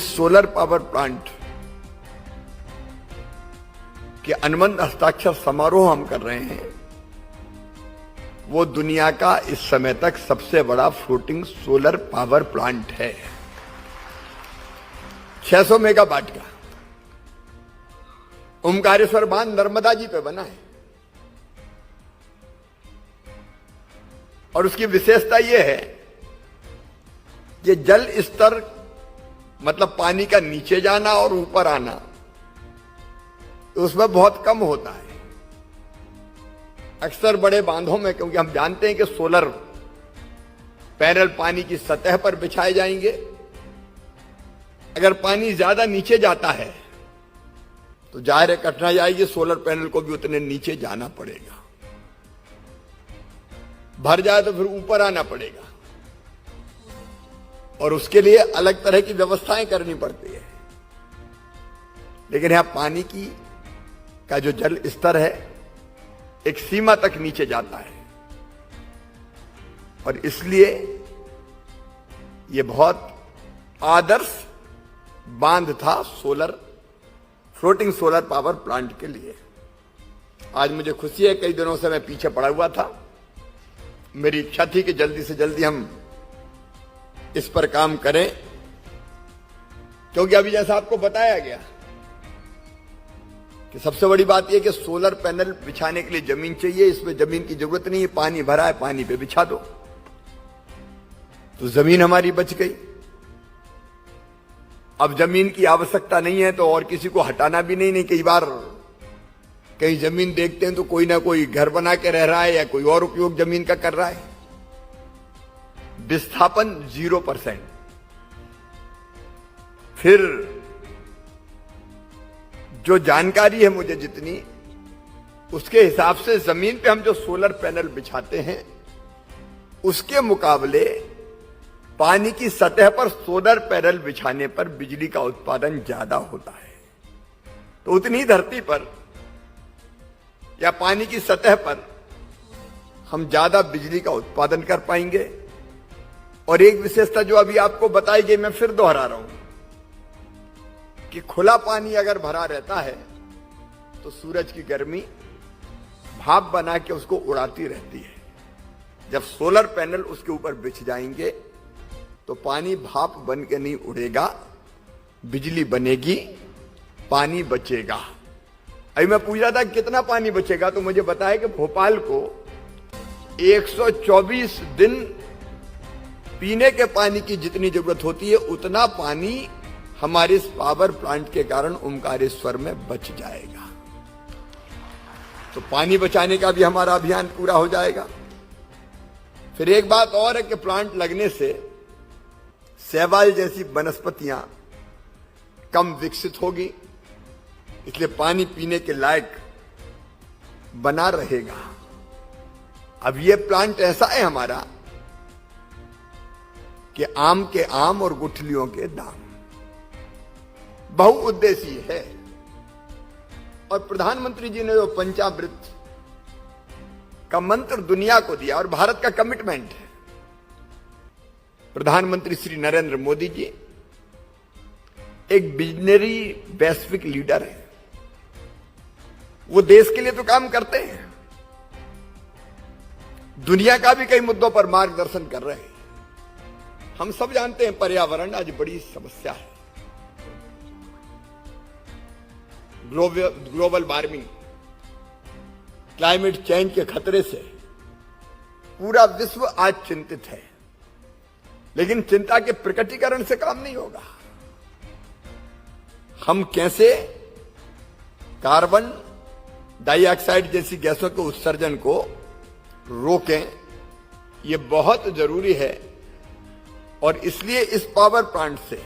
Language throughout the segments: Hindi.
सोलर पावर प्लांट के अनुबंध हस्ताक्षर समारोह हम कर रहे हैं, वो दुनिया का इस समय तक सबसे बड़ा फ्लोटिंग सोलर पावर प्लांट है। 600 मेगावाट का ओमकारेश्वर बांध नर्मदा जी पे बना है। और उसकी विशेषता यह है कि जल स्तर मतलब पानी का नीचे जाना और ऊपर आना उसमें बहुत कम होता है। अक्सर बड़े बांधों में, क्योंकि हम जानते हैं कि सोलर पैनल पानी की सतह पर बिछाए जाएंगे, अगर पानी ज्यादा नीचे जाता है तो जाहिर है कठिनाई आएगी, सोलर पैनल को भी उतने नीचे जाना पड़ेगा। भर जाए तो फिर ऊपर आना पड़ेगा और उसके लिए अलग तरह की व्यवस्थाएं करनी पड़ती है। लेकिन यहां पानी का जो जल स्तर है एक सीमा तक नीचे जाता है और इसलिए यह बहुत आदर्श बांध था फ्लोटिंग सोलर पावर प्लांट के लिए। आज मुझे खुशी है, कई दिनों से मैं पीछे पड़ा हुआ था। मेरी इच्छा थी कि जल्दी से जल्दी हम इस पर काम करें, क्योंकि अभी जैसा आपको बताया गया कि सबसे बड़ी बात यह कि सोलर पैनल बिछाने के लिए जमीन चाहिए। इसमें जमीन की जरूरत नहीं है, पानी भरा है, पानी पे बिछा दो, तो जमीन हमारी बच गई। अब जमीन की आवश्यकता नहीं है तो और किसी को हटाना भी नहीं। कई बार कहीं जमीन देखते हैं तो कोई ना कोई घर बना के रह रहा है या कोई और उपयोग जमीन का कर रहा है। विस्थापन 0%। फिर जो जानकारी है मुझे जितनी, उसके हिसाब से जमीन पे हम जो सोलर पैनल बिछाते हैं उसके मुकाबले पानी की सतह पर सोलर पैनल बिछाने पर बिजली का उत्पादन ज्यादा होता है। तो उतनी धरती पर या पानी की सतह पर हम ज्यादा बिजली का उत्पादन कर पाएंगे। और एक विशेषता जो अभी आपको बताई गई, मैं फिर दोहरा रहा हूं कि खुला पानी अगर भरा रहता है तो सूरज की गर्मी भाप बना के उसको उड़ाती रहती है। जब सोलर पैनल उसके ऊपर बिछ जाएंगे तो पानी भाप बन के नहीं उड़ेगा, बिजली बनेगी, पानी बचेगा। अभी मैं पूछ रहा था कितना पानी बचेगा, तो मुझे बताया कि भोपाल को 124 दिन पीने के पानी की जितनी जरूरत होती है उतना पानी हमारे इस पावर प्लांट के कारण ओमकारेश्वर में बच जाएगा। तो पानी बचाने का भी हमारा अभियान पूरा हो जाएगा। फिर एक बात और है कि प्लांट लगने से शैवाल जैसी वनस्पतियां कम विकसित होगी, इसलिए पानी पीने के लायक बना रहेगा। अब यह प्लांट ऐसा है हमारा कि आम के आम और गुठलियों के दाम, बहुउद्देशीय है। और प्रधानमंत्री जी ने जो पंचामृत का मंत्र दुनिया को दिया और भारत का कमिटमेंट है। प्रधानमंत्री श्री नरेंद्र मोदी जी एक विजनरी वैश्विक लीडर है। वो देश के लिए तो काम करते हैं, दुनिया का भी कई मुद्दों पर मार्गदर्शन कर रहे हैं। हम सब जानते हैं पर्यावरण आज बड़ी समस्या है। ग्लोबल वार्मिंग, क्लाइमेट चेंज के खतरे से पूरा विश्व आज चिंतित है। लेकिन चिंता के प्रकटीकरण से काम नहीं होगा। हम कैसे कार्बन डाइऑक्साइड जैसी गैसों के उत्सर्जन को रोकें, यह बहुत जरूरी है। और इसलिए इस पावर प्लांट से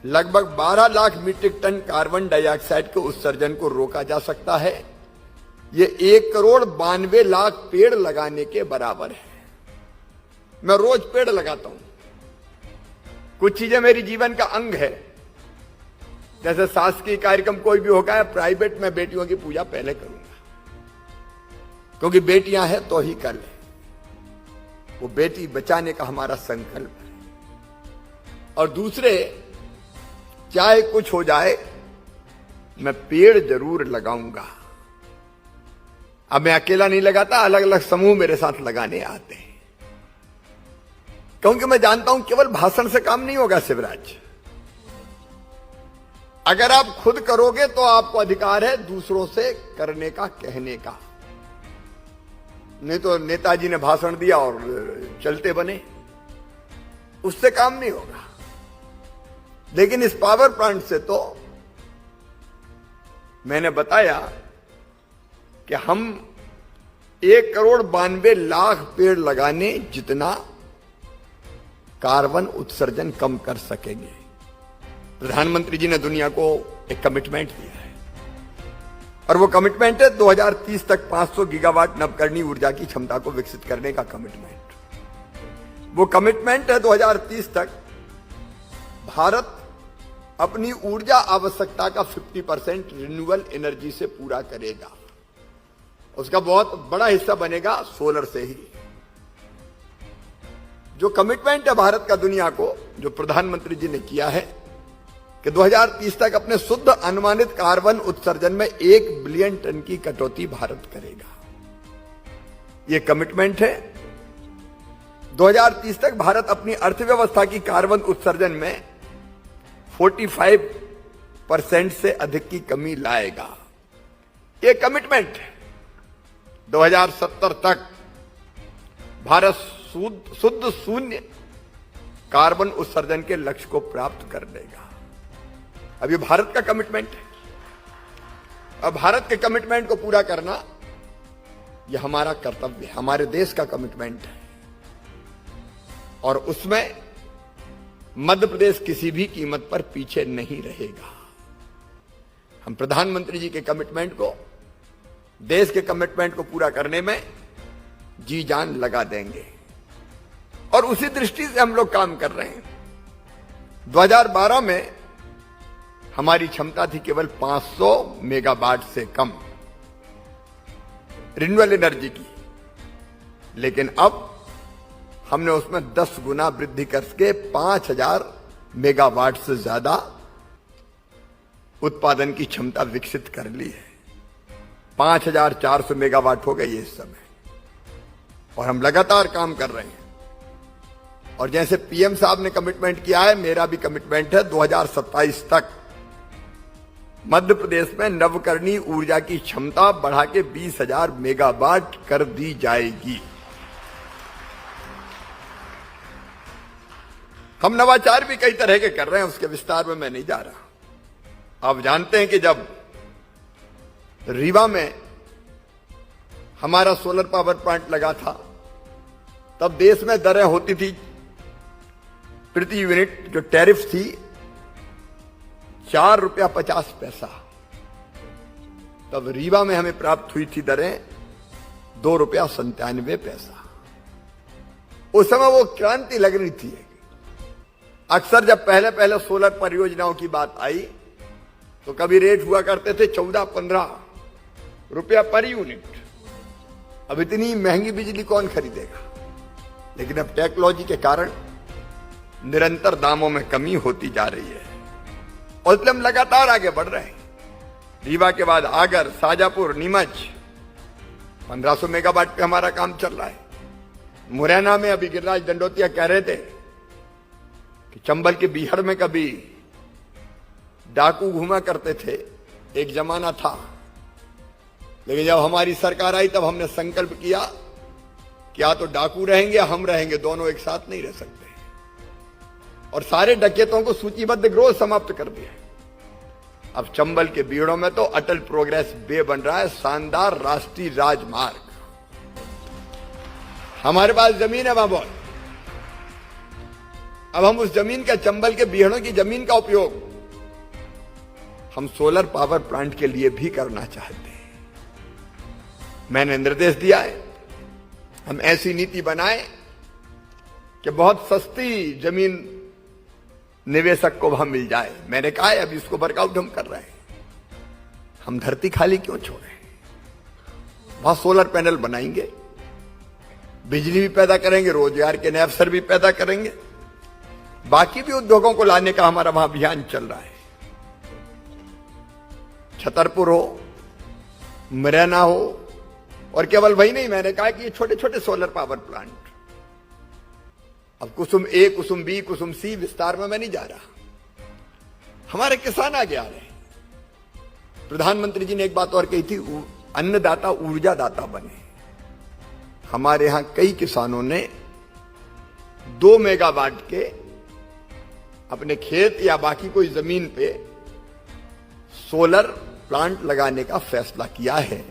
लगभग 12 lakh metric ton carbon dioxide के उत्सर्जन को रोका जा सकता है। यह 1,92,00,000 पेड़ लगाने के बराबर है। मैं रोज पेड़ लगाता हूं। कुछ चीजें मेरी जीवन का अंग है, जैसे शासकीय कार्यक्रम कोई भी होगा, प्राइवेट में बेटियों की पूजा पहले करूंगा, क्योंकि बेटियां हैं तो ही कल है। वो बेटी बचाने का हमारा संकल्प है। और दूसरे, चाहे कुछ हो जाए मैं पेड़ जरूर लगाऊंगा। अब मैं अकेला नहीं लगाता, अलग अलग समूह मेरे साथ लगाने आते हैं, क्योंकि मैं जानता हूं केवल भाषण से काम नहीं होगा शिवराज। अगर आप खुद करोगे तो आपको अधिकार है दूसरों से करने का, कहने का। नहीं तो नेताजी ने भाषण दिया और चलते बने, उससे काम नहीं होगा। लेकिन इस पावर प्लांट से तो मैंने बताया कि हम 1,92,00,000 पेड़ लगाने जितना कार्बन उत्सर्जन कम कर सकेंगे। प्रधानमंत्री जी ने दुनिया को एक कमिटमेंट दिया है, और वो कमिटमेंट है 2030 तक 500 गीगावाट नवकरणीय ऊर्जा की क्षमता को विकसित करने का कमिटमेंट। वो कमिटमेंट है 2030 तक भारत अपनी ऊर्जा आवश्यकता का 50% रिन्यूएबल एनर्जी से पूरा करेगा। उसका बहुत बड़ा हिस्सा बनेगा सोलर से ही। जो कमिटमेंट है भारत का दुनिया को, जो प्रधानमंत्री जी ने किया है कि 2030 तक अपने शुद्ध अनुमानित कार्बन उत्सर्जन में 1 बिलियन टन की कटौती भारत करेगा। यह कमिटमेंट है। 2030 तक भारत अपनी अर्थव्यवस्था की कार्बन उत्सर्जन में 45% से अधिक की कमी लाएगा। यह कमिटमेंट है। 2070 तक भारत शुद्ध शून्य कार्बन उत्सर्जन के लक्ष्य को प्राप्त कर लेगा। अब ये भारत का कमिटमेंट है। अब भारत के कमिटमेंट को पूरा करना यह हमारा कर्तव्य है, हमारे देश का कमिटमेंट है। और उसमें मध्य प्रदेश किसी भी कीमत पर पीछे नहीं रहेगा। हम प्रधानमंत्री जी के कमिटमेंट को, देश के कमिटमेंट को पूरा करने में जी जान लगा देंगे, और उसी दृष्टि से हम लोग काम कर रहे हैं। 2012 में हमारी क्षमता थी केवल 500 मेगावाट से कम रिन्यूएबल एनर्जी की, लेकिन अब हमने उसमें 10 गुना वृद्धि करके 5000 मेगावाट से ज्यादा उत्पादन की क्षमता विकसित कर ली है। 5400 मेगावाट हो गई है इस समय, और हम लगातार काम कर रहे हैं। और जैसे पीएम साहब ने कमिटमेंट किया है, मेरा भी कमिटमेंट है 2027 तक मध्य प्रदेश में नवकरणीय ऊर्जा की क्षमता बढ़ा के 20,000 मेगावाट कर दी जाएगी। हम नवाचार भी कई तरह के कर रहे हैं, उसके विस्तार में मैं नहीं जा रहा। आप जानते हैं कि जब रीवा में हमारा सोलर पावर प्लांट लगा था, तब देश में दरें होती थी प्रति यूनिट, जो टैरिफ थी ₹4.50। तब रीवा में हमें प्राप्त हुई थी दरें ₹2.97। उस समय वो क्रांति लग रही थी। अक्सर जब पहले पहले सोलर परियोजनाओं की बात आई तो कभी रेट हुआ करते थे 14-15 रुपया पर यूनिट। अब इतनी महंगी बिजली कौन खरीदेगा? लेकिन अब टेक्नोलॉजी के कारण निरंतर दामों में कमी होती जा रही है, और इसलिए हम लगातार आगे बढ़ रहे हैं। रीवा के बाद आगर, शाजापुर, नीमच 1500 मेगावाट पे हमारा काम चल रहा है। मुरैना में अभी गिरिराज दंडोतिया कह रहे थे कि चंबल के बीहड़ में कभी डाकू घूमा करते थे, एक जमाना था। लेकिन जब हमारी सरकार आई तब हमने संकल्प किया कि या तो डाकू रहेंगे या हम रहेंगे, दोनों एक साथ नहीं रह सकते। और सारे डकैतों को सूचीबद्ध गिरोह समाप्त कर दिया। अब चंबल के बीड़ों में तो अटल प्रोग्रेस वे बन रहा है, शानदार राष्ट्रीय राजमार्ग। हमारे पास जमीन है वहां बहुत। अब हम उस जमीन का, चंबल के बीहड़ों की जमीन का उपयोग हम सोलर पावर प्लांट के लिए भी करना चाहते हैं। मैंने निर्देश दिया है हम ऐसी नीति बनाएं कि बहुत सस्ती जमीन निवेशक को वहां मिल जाए। मैंने कहा है अभी इसको वर्कआउट हम कर रहे हैं। हम धरती खाली क्यों छोड़ें? वहां सोलर पैनल बनाएंगे, बिजली भी पैदा करेंगे, रोजगार के नए अवसर भी पैदा करेंगे। बाकी भी उद्योगों को लाने का हमारा वहां अभियान चल रहा है। छतरपुर हो, मुरैना हो, और केवल वही नहीं, मैंने कहा कि ये छोटे छोटे सोलर पावर प्लांट, अब कुसुम ए, कुसुम बी, कुसुम सी विस्तार में मैं नहीं जा रहा, हमारे किसान आगे आ रहे हैं। प्रधानमंत्री जी ने एक बात और कही थी, अन्नदाता ऊर्जादाता बने। हमारे यहां कई किसानों ने 2 मेगावाट के अपने खेत या बाकी कोई जमीन पे सोलर प्लांट लगाने का फैसला किया है,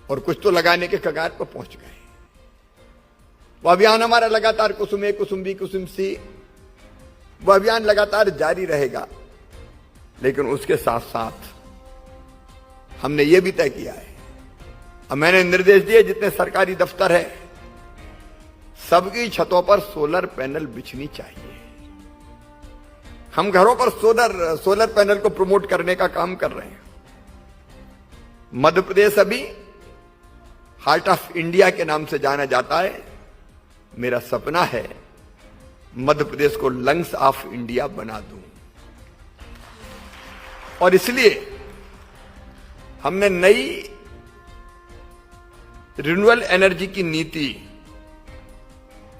और कुछ तो लगाने के कगार पर पहुंच गए। वह अभियान हमारा लगातार कुसुम ए, कुसुम बी, कुसुम सी, वह अभियान लगातार जारी रहेगा। लेकिन उसके साथ साथ हमने यह भी तय किया है, अब मैंने निर्देश दिए जितने सरकारी दफ्तर है सबकी छतों पर सोलर पैनल बिछनी चाहिए। हम घरों पर सोलर पैनल को प्रमोट करने का काम कर रहे हैं। मध्य प्रदेश अभी हार्ट ऑफ इंडिया के नाम से जाना जाता है। मेरा सपना है मध्य प्रदेश को लंग्स ऑफ इंडिया बना दूं, और इसलिए हमने नई रिन्यूएबल एनर्जी की नीति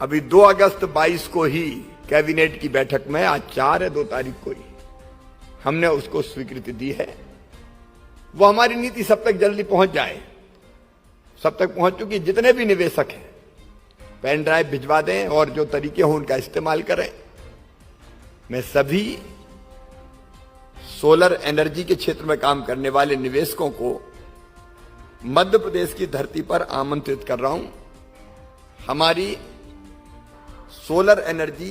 अभी 2 अगस्त 22 को ही कैबिनेट की बैठक में, आज 4 है 2 तारीख को ही हमने उसको स्वीकृति दी है। वो हमारी नीति सब तक जल्दी पहुंच जाए, सब तक पहुंच चुकी। जितने भी निवेशक हैं पेन ड्राइव भिजवा दें और जो तरीके हों उनका इस्तेमाल करें। मैं सभी सोलर एनर्जी के क्षेत्र में काम करने वाले निवेशकों को मध्य प्रदेश की धरती पर आमंत्रित कर रहा हूं। हमारी सोलर एनर्जी,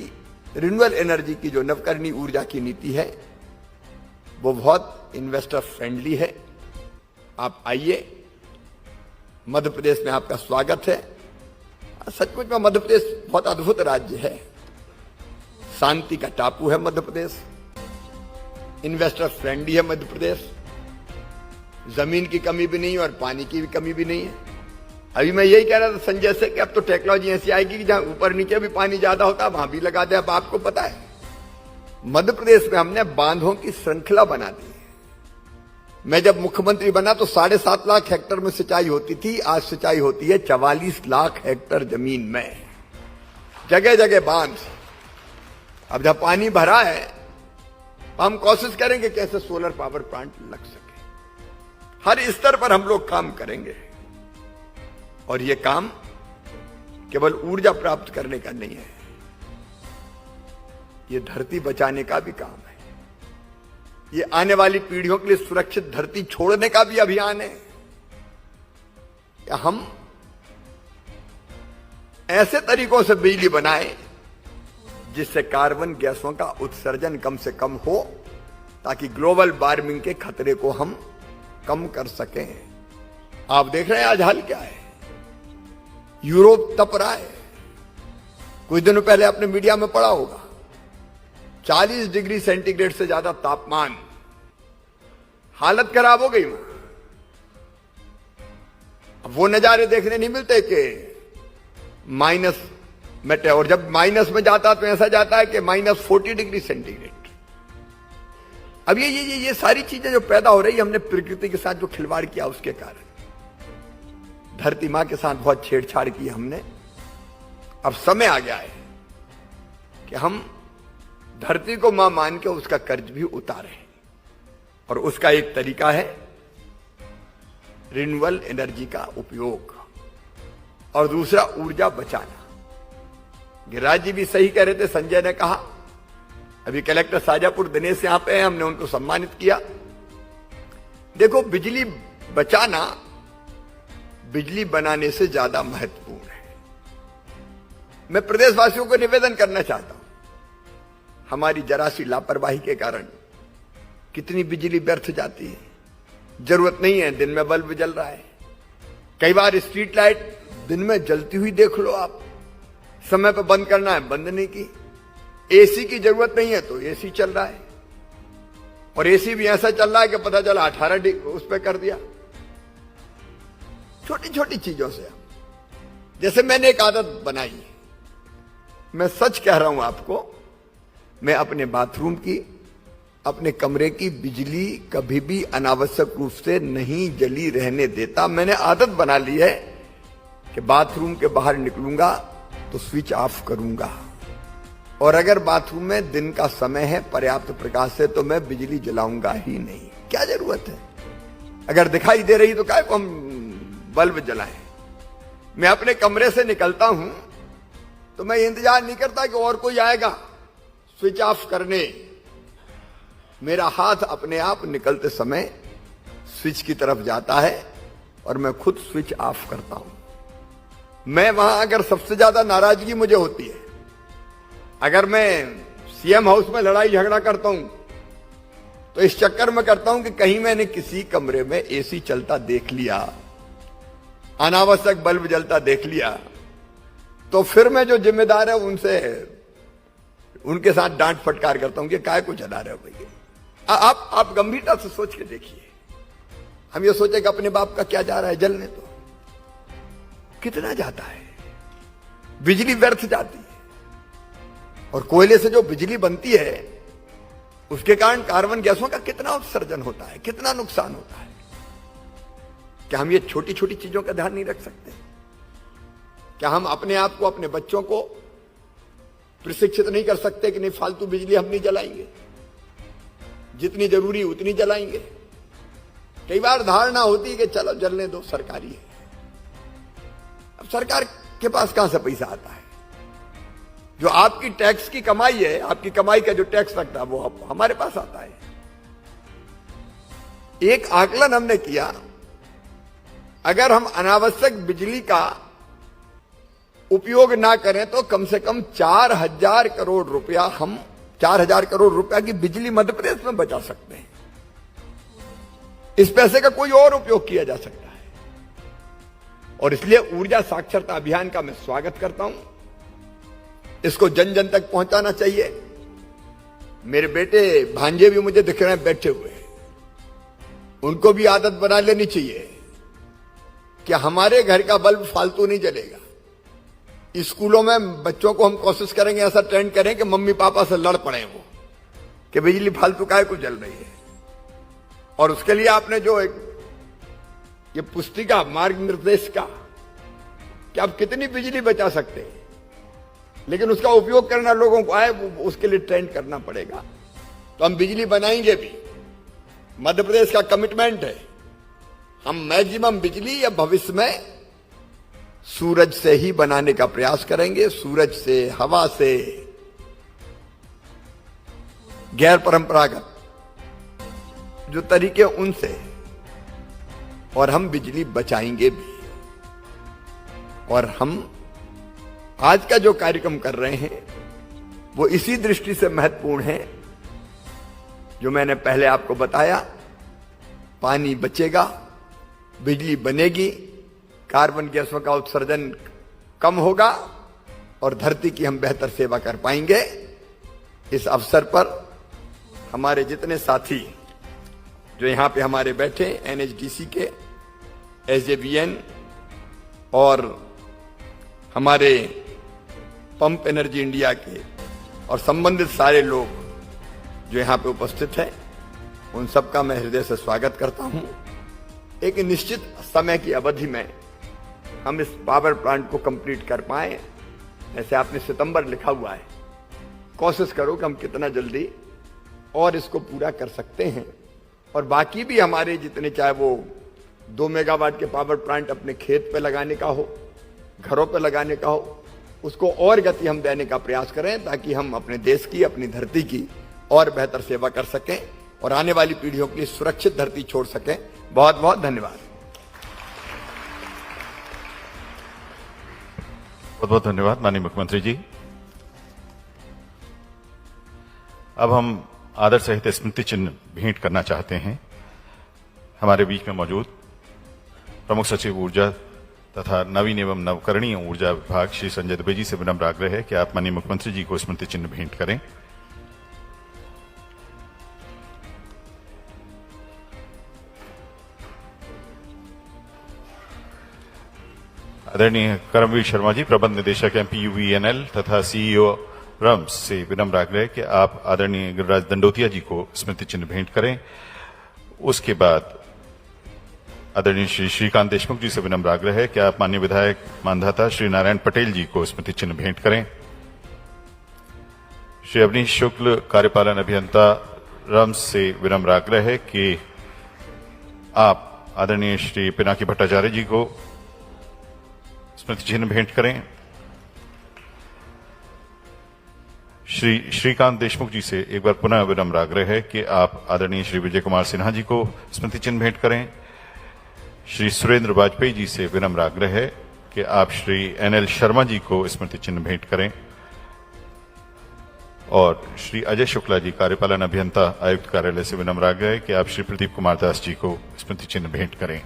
रिन्यूएबल एनर्जी की जो नवकरणीय ऊर्जा की नीति है वो बहुत इन्वेस्टर फ्रेंडली है। आप आइए, मध्य प्रदेश में आपका स्वागत है। सचमुच में मध्य प्रदेश बहुत अद्भुत राज्य है, शांति का टापू है मध्य प्रदेश, इन्वेस्टर फ्रेंडली है मध्य प्रदेश, जमीन की कमी भी नहीं और पानी की भी कमी भी नहीं है। अभी मैं यही कह रहा था संजय से कि अब तो टेक्नोलॉजी ऐसी आएगी कि जहां ऊपर नीचे भी पानी ज्यादा होता है वहां भी लगा दे। अब आपको पता है मध्य प्रदेश में हमने बांधों की श्रृंखला बना दी है। मैं जब मुख्यमंत्री बना तो 7.5 लाख हेक्टेयर में सिंचाई होती थी, आज सिंचाई होती है 44 लाख हेक्टेयर जमीन में, जगह जगह बांध। अब जब पानी भरा है हम कोशिश करेंगे कैसे सोलर पावर प्लांट लग सके। हर स्तर पर हम लोग काम करेंगे, और यह काम केवल ऊर्जा प्राप्त करने का नहीं है, यह धरती बचाने का भी काम है। ये आने वाली पीढ़ियों के लिए सुरक्षित धरती छोड़ने का भी अभियान है। हम ऐसे तरीकों से बिजली बनाएं जिससे कार्बन गैसों का उत्सर्जन कम से कम हो, ताकि ग्लोबल वार्मिंग के खतरे को हम कम कर सकें। आप देख रहे हैं आज हाल क्या है, यूरोप तप रहा है। कुछ दिनों पहले आपने मीडिया में पढ़ा होगा 40 डिग्री सेंटीग्रेड से ज्यादा तापमान, हालत खराब हो गई। अब वो नजारे देखने नहीं मिलते कि माइनस में, और जब माइनस में जाता तो ऐसा जाता है कि -40 डिग्री सेंटीग्रेड। अब ये सारी चीजें जो पैदा हो रही है, हमने प्रकृति के साथ जो खिलवाड़ किया उसके कारण, धरती मां के साथ बहुत छेड़छाड़ की हमने। अब समय आ गया है कि हम धरती को मां मान के उसका कर्ज भी उतारें, और उसका एक तरीका है रिन्यूएबल एनर्जी का उपयोग, और दूसरा ऊर्जा बचाना। गिरिराज जी भी सही कह रहे थे, संजय ने कहा, अभी कलेक्टर शाजापुर दिनेश यहां पे हैं, हमने उनको सम्मानित किया। देखो, बिजली बचाना बिजली बनाने से ज्यादा महत्वपूर्ण है। मैं प्रदेशवासियों को निवेदन करना चाहता हूं, हमारी जरा सी लापरवाही के कारण कितनी बिजली व्यर्थ जाती है। जरूरत नहीं है, दिन में बल्ब जल रहा है, कई बार स्ट्रीट लाइट दिन में जलती हुई देख लो आप, समय पर बंद करना है बंद नहीं की। एसी की जरूरत नहीं है तो एसी चल रहा है, और एसी भी ऐसा चल रहा है कि पता चला 18 डिग्री उस पर कर दिया। छोटी छोटी चीजों से, जैसे मैंने एक आदत बनाई, मैं सच कह रहा हूं आपको, मैं अपने बाथरूम की, अपने कमरे की बिजली कभी भी अनावश्यक रूप से नहीं जली रहने देता। मैंने आदत बना ली है कि बाथरूम के बाहर निकलूंगा तो स्विच ऑफ करूंगा, और अगर बाथरूम में दिन का समय है, पर्याप्त प्रकाश है, तो मैं बिजली जलाऊंगा ही नहीं। क्या जरूरत है? अगर दिखाई दे रही तो क्या को हम बल्ब जलाएं? मैं अपने कमरे से निकलता हूं तो मैं इंतजार नहीं करता कि और कोई आएगा स्विच ऑफ करने। मेरा हाथ अपने आप निकलते समय स्विच की तरफ जाता है और मैं खुद स्विच ऑफ करता हूं। मैं वहां अगर सबसे ज्यादा नाराजगी मुझे होती है, अगर मैं सीएम हाउस में लड़ाई झगड़ा करता हूं तो इस चक्कर में करता हूं कि कहीं मैंने किसी कमरे में एसी चलता देख लिया, अनावश्यक बल्ब जलता देख लिया, तो फिर मैं जो जिम्मेदार है उनके साथ डांट फटकार करता हूं कि काय को जला रहे हो भैया। आप गंभीरता से सोच के देखिए। हम ये सोचे कि अपने बाप का क्या जा रहा है जलने, तो कितना जाता है, बिजली व्यर्थ जाती है। और कोयले से जो बिजली बनती है उसके कारण कार्बन गैसों का कितना उत्सर्जन होता है, कितना नुकसान होता है। क्या हम ये छोटी छोटी चीजों का ध्यान नहीं रख सकते? क्या हम अपने आप को, अपने बच्चों को प्रशिक्षित नहीं कर सकते कि नहीं, फालतू बिजली हम नहीं जलाएंगे, जितनी जरूरी उतनी जलाएंगे? कई बार धारणा होती है कि चलो जलने दो, सरकारी है। अब सरकार के पास कहां से पैसा आता है? जो आपकी टैक्स की कमाई है, आपकी कमाई का जो टैक्स लगता है वो हमारे पास आता है। एक आकलन हमने किया, अगर हम अनावश्यक बिजली का उपयोग ना करें तो कम से कम 4,000 करोड़ रुपया, हम 4,000 करोड़ रुपया की बिजली मध्य प्रदेश में बचा सकते हैं। इस पैसे का कोई और उपयोग किया जा सकता है। और इसलिए ऊर्जा साक्षरता अभियान का मैं स्वागत करता हूं। इसको जन जन तक पहुंचाना चाहिए। मेरे बेटे भांजे भी मुझे दिख रहे हैं बैठे हुए, उनको भी आदत बना लेनी चाहिए कि हमारे घर का बल्ब फालतू नहीं जलेगा। स्कूलों में बच्चों को हम कोशिश करेंगे, ऐसा ट्रेंड करें कि मम्मी पापा से लड़ पड़े वो कि बिजली फालतू काहे को जल रही है। और उसके लिए आपने जो एक ये पुस्तिका मार्ग निर्देश का कि आप कितनी बिजली बचा सकते हैं, लेकिन उसका उपयोग करना लोगों को आए, उसके लिए ट्रेंड करना पड़ेगा। तो हम बिजली बनाएंगे भी। मध्य प्रदेश का कमिटमेंट है, हम मैक्सिमम बिजली या भविष्य में सूरज से ही बनाने का प्रयास करेंगे। सूरज से, हवा से, गैर परंपरागत जो तरीके उनसे, और हम बिजली बचाएंगे भी। और हम आज का जो कार्यक्रम कर रहे हैं वो इसी दृष्टि से महत्वपूर्ण है, जो मैंने पहले आपको बताया। पानी बचेगा, बिजली बनेगी, कार्बन गैसों का उत्सर्जन कम होगा और धरती की हम बेहतर सेवा कर पाएंगे। इस अवसर पर हमारे जितने साथी जो यहां पे हमारे बैठे, एनएचडीसी के, एसजेवीएन और हमारे पंप एनर्जी इंडिया के और संबंधित सारे लोग जो यहां पे उपस्थित हैं, उन सबका मैं हृदय से स्वागत करता हूं। एक निश्चित समय की अवधि में हम इस पावर प्लांट को कंप्लीट कर पाए। जैसे आपने सितंबर लिखा हुआ है, कोशिश करो कि हम कितना जल्दी और इसको पूरा कर सकते हैं। और बाकी भी हमारे जितने, चाहे वो 2 मेगावाट के पावर प्लांट अपने खेत पे लगाने का हो, घरों पे लगाने का हो, उसको और गति हम देने का प्रयास करें, ताकि हम अपने देश की, अपनी धरती की और बेहतर सेवा कर सकें और आने वाली पीढ़ियों के लिए सुरक्षित धरती छोड़ सकें। बहुत बहुत धन्यवाद। बहुत बहुत धन्यवाद माननीय मुख्यमंत्री जी। अब हम आदर सहित स्मृति चिन्ह भेंट करना चाहते हैं। हमारे बीच में मौजूद प्रमुख सचिव ऊर्जा तथा नवीन एवं नवकरणीय ऊर्जा विभाग श्री संजय दुबे जी से विनम्र आग्रह है कि आप माननीय मुख्यमंत्री जी को स्मृति चिन्ह भेंट करें। आदरणीय कर्मवीर शर्मा जी, प्रबंध निदेशक MPUVNL तथा CEO रम्स से विनम्र आग्रह कि आप आदरणीय गिरिराज दंडोतिया जी को स्मृति चिन्ह भेंट करें। उसके बाद आदरणीय श्री श्रीकांत देशमुख जी से विनम्र आग्रह है कि आप माननीय विधायक मानधाता श्री नारायण पटेल जी को स्मृति चिन्ह भेंट करें। श्री अवनीश शुक्ल, कार्यपालन अभियंता रम्स से विनम्र आग्रह है कि आप आदरणीय श्री पिनाकी भट्टाचार्य जी को स्मृति चिन्ह भेंट करें। श्री श्रीकांत देशमुख जी से एक बार पुनः विनम्र आग्रह है कि आप आदरणीय श्री विजय कुमार सिन्हा जी को स्मृति चिन्ह भेंट करें। श्री सुरेंद्र वाजपेयी जी से विनम्र आग्रह है कि आप श्री NL शर्मा जी को स्मृति चिन्ह भेंट करें और श्री अजय शुक्ला जी, कार्यपालन अभियंता आयुक्त कार्यालय से विनम्र आग्रह है कि आप श्री प्रदीप कुमार दास जी को स्मृति चिन्ह भेंट करें।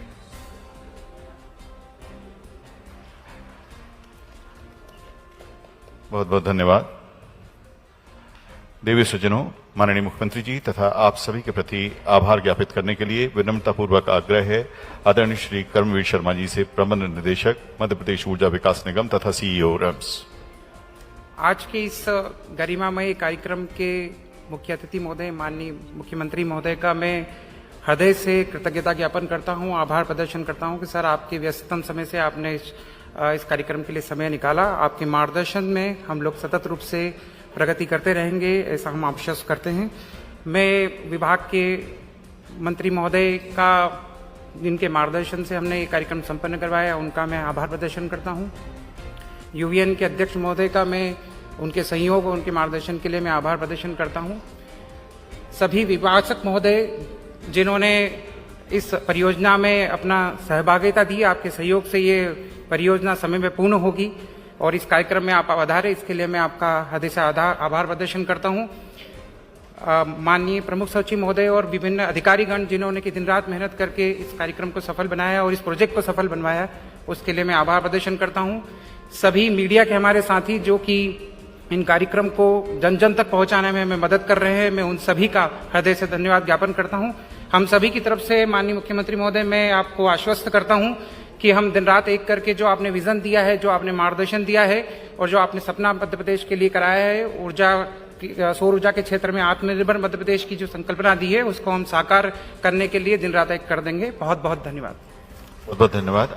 बहुत बहुत धन्यवाद। देवी सज्जनों, माननीय मुख्यमंत्री जी तथा आप सभी के प्रति आभार ज्ञापित करने के लिए विनम्रतापूर्वक आग्रह है आदरणीय श्री कर्मवीर शर्मा जी से, प्रबंध निदेशक मध्य प्रदेश ऊर्जा विकास निगम तथा CEO रम्स। आज के इस गरिमामय कार्यक्रम के मुख्य अतिथि महोदय, माननीय मुख्यमंत्री महोदय का मैं हृदय से कृतज्ञता ज्ञापन करता हूं, आभार प्रदर्शन करता हूं कि सर आपके व्यस्ततम समय से आपने इस कार्यक्रम के लिए समय निकाला। आपके मार्गदर्शन में हम लोग सतत रूप से प्रगति करते रहेंगे, ऐसा हम आश्वस्त करते हैं। मैं विभाग के मंत्री महोदय का, जिनके मार्गदर्शन से हमने ये कार्यक्रम संपन्न करवाया, उनका मैं आभार प्रदर्शन करता हूं। यूवीएन के अध्यक्ष महोदय का मैं उनके सहयोग और उनके मार्गदर्शन के लिए मैं आभार प्रदर्शन करता हूं। सभी विभाषक महोदय जिन्होंने इस परियोजना में अपना सहभागिता दी, आपके सहयोग से ये परियोजना समय में पूर्ण होगी और इस कार्यक्रम में आप आधार, इसके लिए मैं आपका हृदय से आभार प्रदर्शन करता हूं। माननीय प्रमुख सचिव महोदय और विभिन्न अधिकारीगण जिन्होंने कि दिन रात मेहनत करके इस कार्यक्रम को सफल बनाया और इस प्रोजेक्ट को सफल बनवाया, उसके लिए मैं आभार प्रदर्शन करता हूं। सभी मीडिया के हमारे साथी जो कि इन कार्यक्रम को जन जन तक पहुंचाने में हमें मदद कर रहे हैं, मैं उन सभी का हृदय से धन्यवाद ज्ञापन करता हूं। हम सभी की तरफ से माननीय मुख्यमंत्री महोदय, मैं आपको आश्वस्त करता हूं कि हम दिन रात एक करके जो आपने विजन दिया है, जो आपने मार्गदर्शन दिया है और जो आपने सपना मध्य प्रदेश के लिए कराया है, सौर ऊर्जा के क्षेत्र में आत्मनिर्भर मध्य प्रदेश की जो संकल्पना दी है, उसको हम साकार करने के लिए दिन रात एक कर देंगे। बहुत बहुत धन्यवाद। बहुत बहुत धन्यवाद।